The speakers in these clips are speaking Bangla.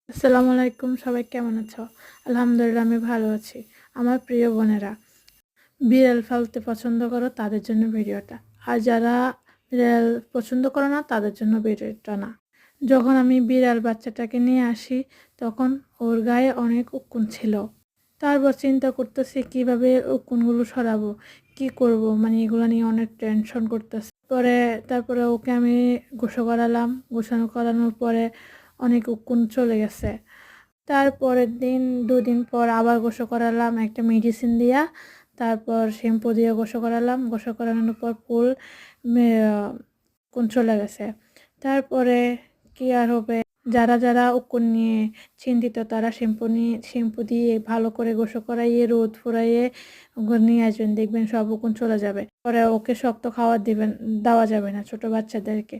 আসসালামু আলাইকুম, সবাই কেমন আছো? আলহামদুলিল্লাহ আমি ভালো আছি। আমার প্রিয় বোনেরা, বিড়াল পালতে পছন্দ করো তাদের জন্য ভিডিওটা, আর যারা বিড়াল পছন্দ করো না তাদের জন্য ভিডিওটা না। যখন আমি বিড়াল বাচ্চাটাকে নিয়ে আসি তখন ওর গায়ে অনেক উকুন ছিল। তারপর চিন্তা করতেছি কিভাবে উকুনগুলো সরাবো, কি করব, মানে এগুলো নিয়ে অনেক টেনশন করতেছি। তারপরে ওকে আমি গোসল করালাম। করানোর পরে অনেক উকুন চলে গেছে। তারপরের দিন 2 দিন পর আবার গোসল করালাম একটা মেডিসিন দিয়া। তারপর শ্যাম্পু দিয়ে গোসল করালাম। গোসল করানোর পর ফুল উকুন চলে গেছে। তারপরে কি আর হবে, যারা যারা উকুন নিয়ে চিন্তিত তারা শ্যাম্পু দিয়ে ভালো করে গোসল করাইয়ে রোদ ফুরাইয়ে নিয়ে আসবেন, দেখবেন সব উকুন চলে যাবে। পরে ওকে শক্ত খাবার দেওয়া যাবে না ছোট বাচ্চাদেরকে।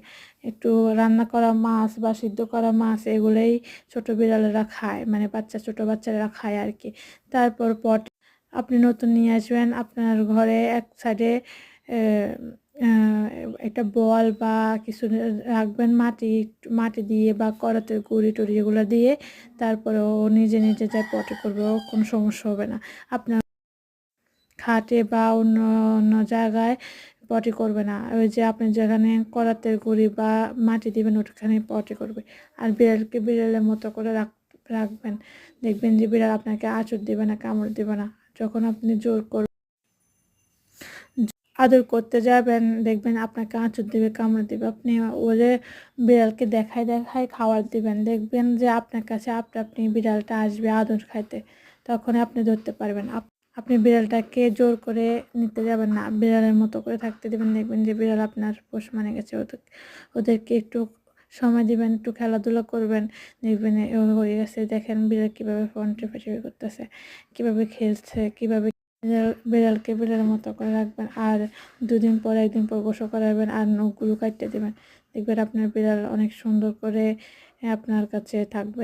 একটু রান্না করা মাছ বা সিদ্ধ করা মাছ এগুলোই ছোট বিড়ালেরা খায়, মানে ছোট বাচ্চারা খায় আর কি। তারপর আপনি নতুন নিয়ে আসবেন, আপনার ঘরে এক সাইডে একটা বল বা কিছু রাখবেন, মাটি দিয়ে বা করাতের গুঁড়ি টুড়ি এগুলো দিয়ে। তারপরে ও নিজে নিজে যা পটি করবে, ও কোনো সমস্যা হবে না। আপনার খাটে বা অন্য অন্য জায়গায় পটি করবে না। ওই যে আপনি যেখানে করাতের গুঁড়ি বা মাটি দিবেন ওখানে পটি করবে। আর বিড়ালকে বিড়ালের মতো করে রাখবেন, দেখবেন যে বিড়াল আপনাকে আঁচড় দেবে না, কামড় দেবে না। যখন আপনি আদর করতে যাবেন দেখবেন আপনাকে আঁচড় দিবে, কামড় দিবে। আপনি ওদের বিড়ালকে দেখায় দেখায় খাবার দিবেন, দেখবেন যে আপনার কাছে আপনি বিড়ালটা আসবে আদর খাইতে। তখন আপনি ধরতে পারবেন। আপনি বিড়ালটাকে জোর করে নিতে যাবেন না, বিড়ালের মতো করে থাকতে দেবেন। দেখবেন যে বিড়াল আপনার পোষ মানে গেছে। ওদেরকে একটু সময় দিবেন, একটু খেলাধুলা করবেন, দেখবেন ও হয়ে গেছে। দেখেন বিড়াল কীভাবে ফোন টেপাটেপি করতেছে, কীভাবে খেলছে, কীভাবে। বিড়ালকে বিড়ালের মতো করে রাখবেন। আর 1দিন পর গোসল করাবেন আর নখগুলো কাটতে দেবেন। দেখবেন আপনার বিড়াল অনেক সুন্দর করে আপনার কাছে থাকবে।